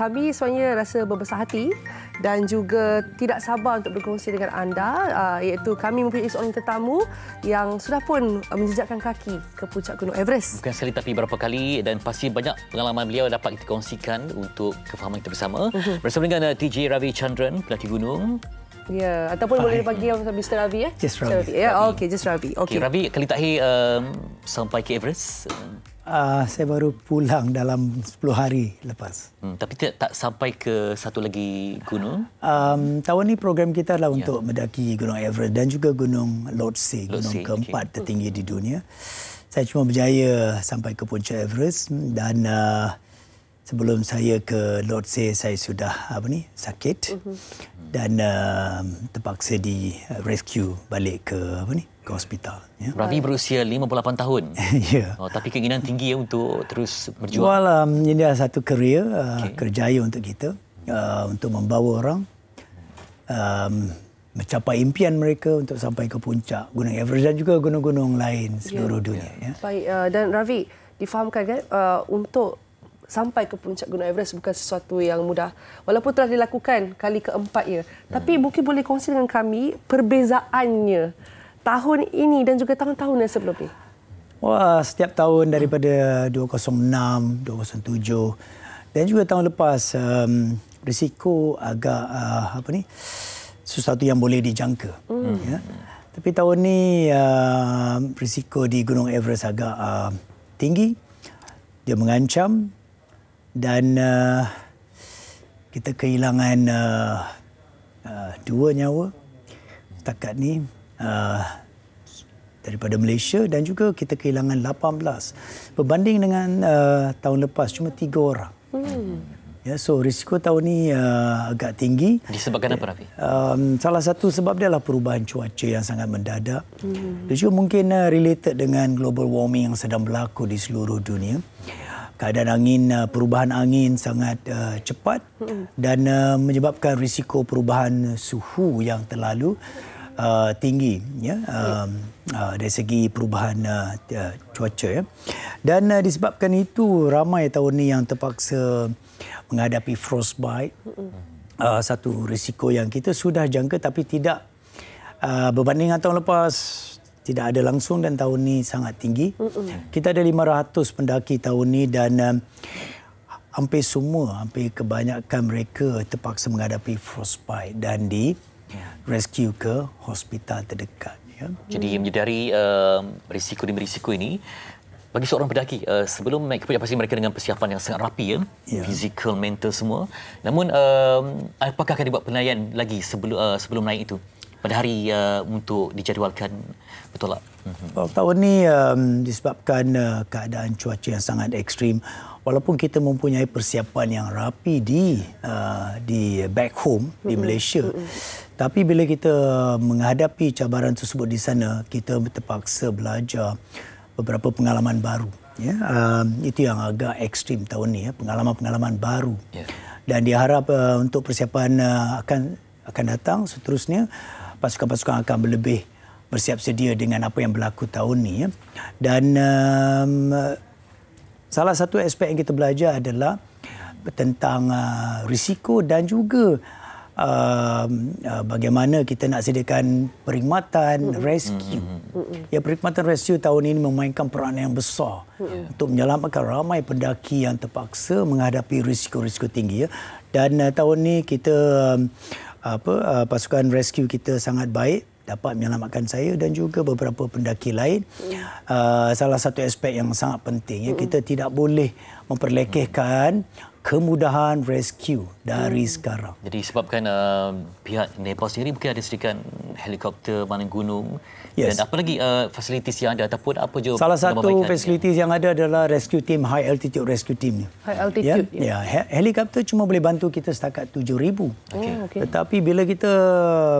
kami sebenarnya rasa berbesar hati dan juga tidak sabar untuk berkongsi dengan anda, iaitu kami mempunyai seorang tetamu yang sudah pun menjejakkan kaki ke puncak Gunung Everest. Bukan sekali tapi beberapa kali, dan pasti banyak pengalaman beliau dapat kita kongsikan untuk kefahaman kita bersama. Bersama dengan TJ Ravichandran, pendaki gunung. Ya, ataupun boleh dipanggil Mr. Ravi ya? Just Ravi. Ya, okey, just Ravi. Okey, Ravi, kali terakhir sampai ke Everest? Saya baru pulang dalam 10 hari lepas. Tapi tak sampai ke satu lagi gunung? Tahun ni program kita adalah untuk mendaki Gunung Everest dan juga Gunung Lhotse, gunung keempat tertinggi di dunia. Saya cuma berjaya sampai ke puncak Everest dan sebelum saya ke Lhotse saya sudah sakit dan terpaksa di rescue balik ke ke hospital. Ya. Ravi berusia 58 tahun. Ya. Tapi keinginan tinggi untuk terus berjuang. Well, ini adalah satu kerjaya kerjaya untuk kita untuk membawa orang mencapai impian mereka untuk sampai ke puncak Gunung Everest dan juga gunung-gunung lain seluruh dunia. Ya. Baik, dan Ravi, difahamkan kan untuk sampai ke puncak Gunung Everest bukan sesuatu yang mudah. Walaupun telah dilakukan kali keempat ya. Tapi mungkin boleh kongsi dengan kami perbezaannya tahun ini dan juga tahun-tahun yang sebelum ini. Wah, setiap tahun daripada 206, 207 dan juga tahun lepas risiko agak sesuatu yang boleh dijangka. Ya. Tapi tahun ni risiko di Gunung Everest agak tinggi. Dia mengancam dan kita kehilangan 2 nyawa setakat ni daripada Malaysia dan juga kita kehilangan 18 berbanding dengan tahun lepas cuma 3 orang. Ya, so risiko tahun ni agak tinggi. Disebabkan apa, Rafi? Salah satu sebab dia adalah perubahan cuaca yang sangat mendadak. Dan juga mungkin related dengan global warming yang sedang berlaku di seluruh dunia. Keadaan angin, perubahan angin sangat cepat dan menyebabkan risiko perubahan suhu yang terlalu tinggi ya dari segi perubahan cuaca ya. Dan disebabkan itu ramai tahun ini yang terpaksa menghadapi frostbite. Satu risiko yang kita sudah jangka tapi tidak berbanding dengan tahun lepas tidak ada langsung dan tahun ini sangat tinggi. Kita ada 500 pendaki tahun ini dan hampir kebanyakan mereka terpaksa menghadapi frostbite dan di rescue ke hospital terdekat. Ya. Jadi menyedari risiko demi risiko ini, bagi seorang pendaki sebelum naik ke puncak pasti mereka dengan persiapan yang sangat rapi ya, physical, mental semua. Namun apakah akan dibuat penilaian lagi sebelum naik itu pada hari untuk dijadualkan, betul tak? Tahun ni disebabkan keadaan cuaca yang sangat ekstrim, walaupun kita mempunyai persiapan yang rapi di back home di Malaysia, tapi bila kita menghadapi cabaran tersebut di sana, kita terpaksa belajar beberapa pengalaman baru. Ya, itu yang agak ekstrim tahun ni, ya, pengalaman-pengalaman baru. Dan diharap untuk persiapan akan datang seterusnya, pasukan-pasukan akan lebih bersiap sedia dengan apa yang berlaku tahun ni. Ya. Dan salah satu aspek yang kita belajar adalah tentang risiko dan juga bagaimana kita nak sediakan perkhidmatan rescue. Ya, perkhidmatan rescue tahun ini memainkan peranan yang besar untuk menyelamatkan ramai pendaki yang terpaksa menghadapi risiko-risiko tinggi. Ya. Dan tahun ini kita pasukan rescue kita sangat baik, dapat menyelamatkan saya dan juga beberapa pendaki lain. Salah satu aspek yang sangat penting, ya, kita tidak boleh memperlekehkan kemudahan rescue dari sekarang. Jadi sebabkan pihak Nepal sendiri mungkin ada sediakan helikopter mana gunung. Dan apa lagi fasilitis yang ada ataupun apa je? Salah satu fasilitis yang ada adalah rescue team, high altitude rescue team. High altitude. Ya, helikopter cuma boleh bantu kita setakat 7,000. Tetapi bila kita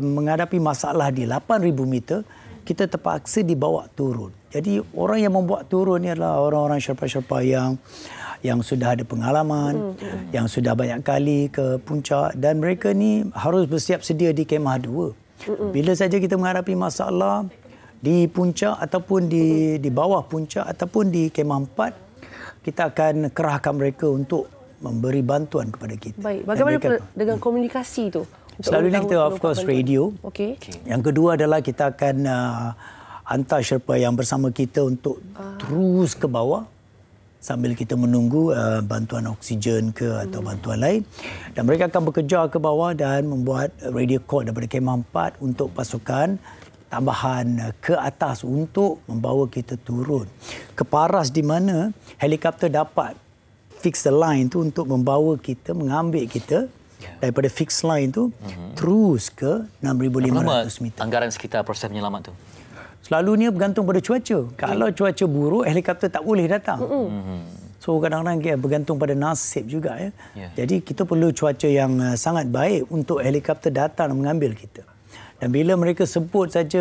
menghadapi masalah di 8,000 meter, kita terpaksa dibawa turun. Jadi orang yang membuat turun ni adalah orang-orang Sherpa-Sherpa yang sudah ada pengalaman, yang sudah banyak kali ke puncak, dan mereka ni harus bersiap sedia di kemah 2. Bila saja kita menghadapi masalah di puncak ataupun di bawah puncak ataupun di kemah 4, kita akan kerahkan mereka untuk memberi bantuan kepada kita. Baik, bagaimana dengan komunikasi tu? Selalunya kita of course radio. Okey. Yang kedua adalah kita akan hantar Sherpa yang bersama kita untuk terus ke bawah sambil kita menunggu bantuan oksigen ke atau bantuan lain, dan mereka akan bekerja ke bawah dan membuat radio call daripada Kemah 4 untuk pasukan tambahan ke atas untuk membawa kita turun ke paras di mana helikopter dapat fix the line tu untuk membawa kita, mengambil kita daripada fix line tu terus ke 6,500 meter. Anggaran sekitar proses penyelamat tu? Selalunya bergantung pada cuaca. Kalau cuaca buruk, helikopter tak boleh datang. So kadang-kadang bergantung pada nasib juga. Jadi kita perlu cuaca yang sangat baik untuk helikopter datang dan mengambil kita. Dan bila mereka sebut saja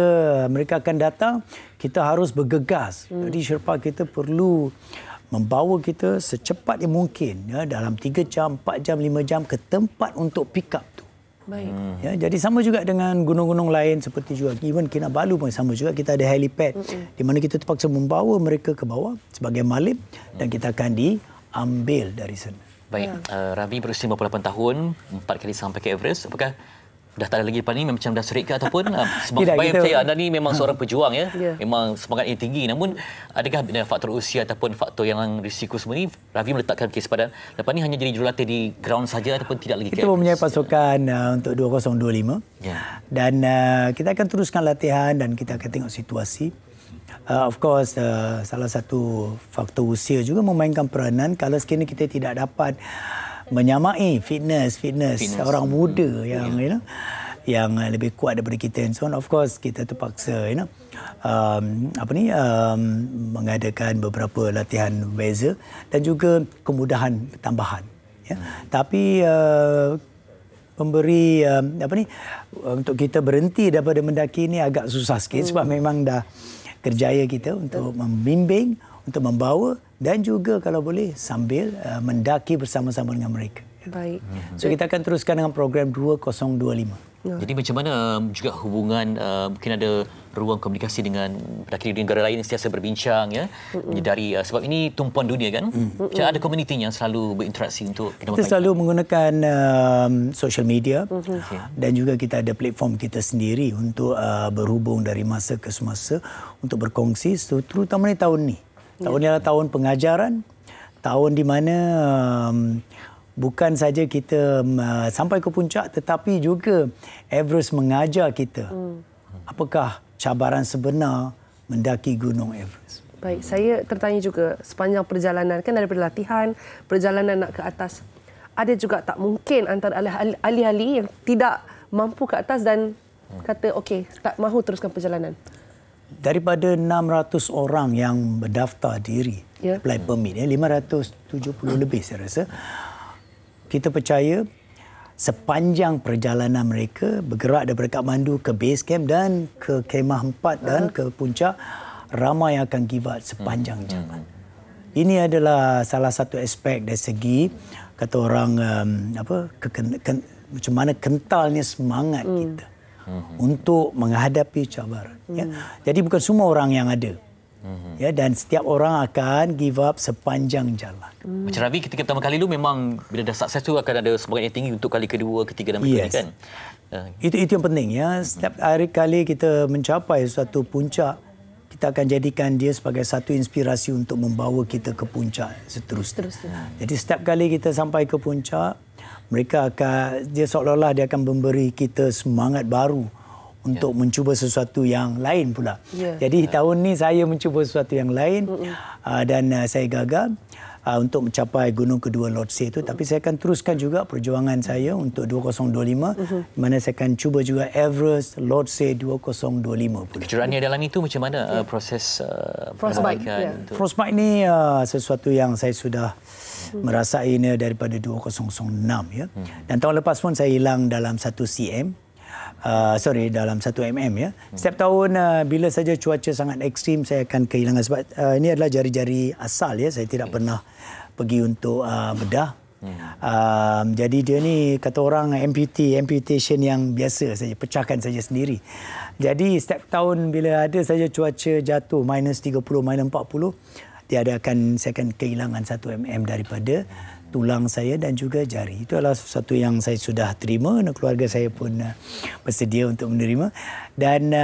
mereka akan datang, kita harus bergegas. Jadi Sherpa kita perlu membawa kita secepat yang mungkin, dalam 3 jam, 4 jam, 5 jam ke tempat untuk pick up tu. Baik. Jadi sama juga dengan gunung-gunung lain seperti juga even Kinabalu pun sama juga, kita ada helipad di mana kita terpaksa membawa mereka ke bawah sebagai malim dan kita akan diambil dari sana. Baik, Ravi berusia 58 tahun, 4 kali sampai ke Everest. Apakah dah tak ada lagi lepas ni macam dah serik ke ataupun sebab saya percaya anda ni memang seorang pejuang memang semangatnya tinggi, namun adakah faktor usia ataupun faktor yang risiko semua ni Ravi meletakkan kesepadan lepas ni hanya jadi jurulatih di ground saja ataupun tidak lagi kita mempunyai pasukan untuk 2025 dan kita akan teruskan latihan dan kita akan tengok situasi. Of course salah satu faktor usia juga memainkan peranan kalau sekiranya kita tidak dapat menyamai fitness orang muda yang yang lebih kuat daripada kita and so on. Of course kita terpaksa mengadakan beberapa latihan beza dan juga kemudahan tambahan tapi memberi untuk kita berhenti daripada mendaki ini agak susah sikit sebab memang dah kerjaya kita untuk membimbing, untuk membawa dan juga kalau boleh sambil mendaki bersama-sama dengan mereka. Baik. So kita akan teruskan dengan program 2025. Jadi macam mana juga hubungan mungkin ada ruang komunikasi dengan pendaki di negara lain sentiasa berbincang menyedari sebab ini tumpuan dunia kan. Macam ada komuniti yang selalu berinteraksi untuk kita selalu menggunakan social media dan juga kita ada platform kita sendiri untuk berhubung dari masa ke semasa untuk berkongsi terutama ni tahun ni. Tahun ni adalah tahun pengajaran, tahun di mana bukan saja kita sampai ke puncak tetapi juga Everest mengajar kita apakah cabaran sebenar mendaki Gunung Everest. Baik, saya tertanya juga sepanjang perjalanan kan daripada latihan, perjalanan nak ke atas. Ada juga tak mungkin antara ahli-ahli yang tidak mampu ke atas dan kata okey, tak mahu teruskan perjalanan. Daripada 600 orang yang berdaftar diri apply permit 570 lebih saya rasa. Kita percaya sepanjang perjalanan mereka bergerak daripada Kathmandu ke base camp dan ke Kemah 4 dan ke puncak, ramai yang akan give up sepanjang jalan. Ini adalah salah satu aspek dari segi kata orang macam mana kentalnya semangat kita untuk menghadapi cabaran. Jadi bukan semua orang yang ada. Dan setiap orang akan give up sepanjang jalan. Macam Ravi ketika pertama kali dulu memang bila dah sukses tu akan ada semangat yang tinggi untuk kali kedua, ketiga dan berikutnya kan. Itu yang penting Setiap hari kali kita mencapai suatu puncak, kita akan jadikan dia sebagai satu inspirasi untuk membawa kita ke puncak seterusnya. Jadi setiap kali kita sampai ke puncak, dia seolah-olah dia akan memberi kita semangat baru untuk mencuba sesuatu yang lain pula. Jadi tahun ni saya mencuba sesuatu yang lain dan saya gagal untuk mencapai gunung kedua Lhotse itu, tapi saya akan teruskan juga perjuangan saya untuk 2025 di mana saya akan cuba juga Everest Lhotse 2025 pula. Kejuaraan yang dalam itu macam mana proses Frostbite? Frostbite ni sesuatu yang saya sudah merasai daripada 2006 Dan tahun lepas pun saya hilang dalam 1 cm. Dalam 1 mm Setiap tahun bila saja cuaca sangat ekstrim saya akan kehilangan sebab ini adalah jari-jari asal saya tidak pernah pergi untuk bedah. Jadi dia ni kata orang amputation yang biasa saja, pecahkan saja sendiri. Jadi setiap tahun bila ada saja cuaca jatuh -30, -40, saya akan kehilangan 1 mm daripada tulang saya dan juga jari. Itu adalah sesuatu yang saya sudah terima dan keluarga saya pun bersedia untuk menerima. Dan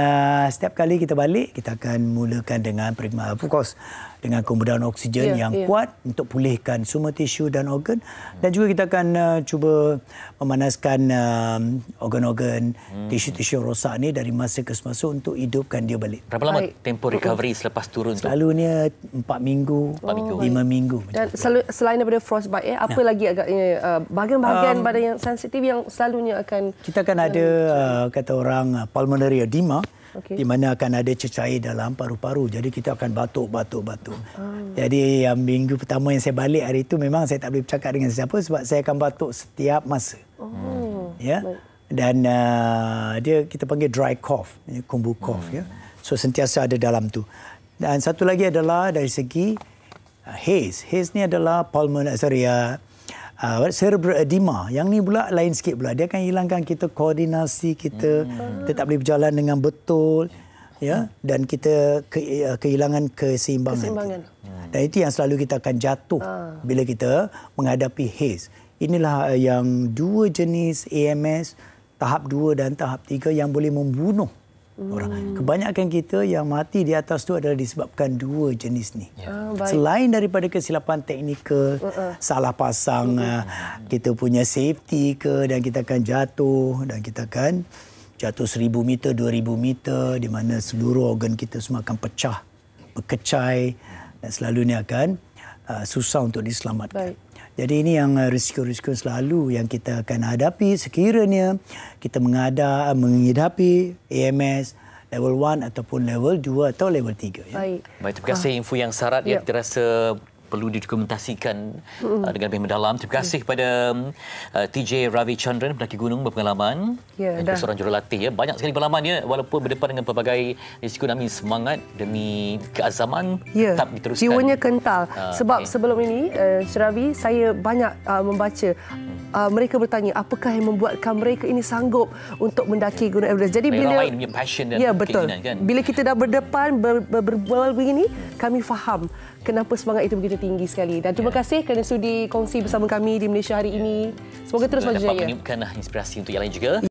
setiap kali kita balik, kita akan mulakan dengan perkhidmatan, of course, dengan kemudahan oksigen yang kuat untuk pulihkan semua tisu dan organ. Dan juga kita akan cuba memanaskan organ-organ, tisu-tisu yang rosak ni dari masa ke semasa untuk hidupkan dia balik. Berapa lama tempoh recovery selepas turun tu? Selalunya 4 minggu, 5 minggu. Dan selain daripada frostbite, apa lagi agaknya bahagian-bahagian badan yang sensitif yang selalunya akan... Kita akan ada, kata orang, pulmonary edema. Di mana akan ada cecair dalam paru-paru. Jadi kita akan batuk. Jadi minggu pertama yang saya balik hari itu memang saya tak boleh bercakap dengan siapa sebab saya akan batuk setiap masa. Ya. Dan kita panggil dry cough, kumbu cough ya. So sentiasa ada dalam tu. Dan satu lagi adalah dari segi haze. Haze ni adalah cerebral edema. Yang ni pula lain sikit pula. Dia akan hilangkan kita koordinasi kita. Kita tak boleh berjalan dengan betul. Ya, dan kita kehilangan keseimbangan. Dan itu yang selalu kita akan jatuh bila kita menghadapi haze. Inilah yang 2 jenis AMS, tahap 2 dan tahap 3 yang boleh membunuh orang. Kebanyakan kita yang mati di atas tu adalah disebabkan 2 jenis ni. Selain daripada kesilapan teknikal, salah pasang kita punya safety ke, dan kita akan jatuh, dan kita akan jatuh 1,000 meter, 2,000 meter di mana seluruh organ kita semua akan pecah, berkecai, dan selalunya akan susah untuk diselamatkan. Jadi ini yang risiko-risiko selalu yang kita akan hadapi sekiranya kita menghidapi AMS level 1 ataupun level 2 atau level 3. Ya. Baik, terima kasih info yang syarat yang kita rasa perlu didokumentasikan dengan lebih mendalam. Terima kasih kepada TJ Ravichandran, pendaki gunung berpengalaman dan juga seorang jurulatih. Banyak sekali pengalaman dia walaupun berdepan dengan pelbagai risiko. Namun semangat demi keazaman tetap diteruskan. Jiwanya kental. Sebab sebelum ini, Ravi, saya banyak membaca mereka bertanya apakah yang membuatkan mereka ini sanggup untuk mendaki Gunung Everest. Jadi bila orang lain punya passion dan keinginan, kan? Bila kita dah berdepan berbual begini, kami faham kenapa semangat itu begitu tinggi sekali. Dan terima kasih kerana sudi kongsi bersama kami di Malaysia hari ini. Semoga terus maju jaya. Dapat meniupkan inspirasi untuk yang lain juga.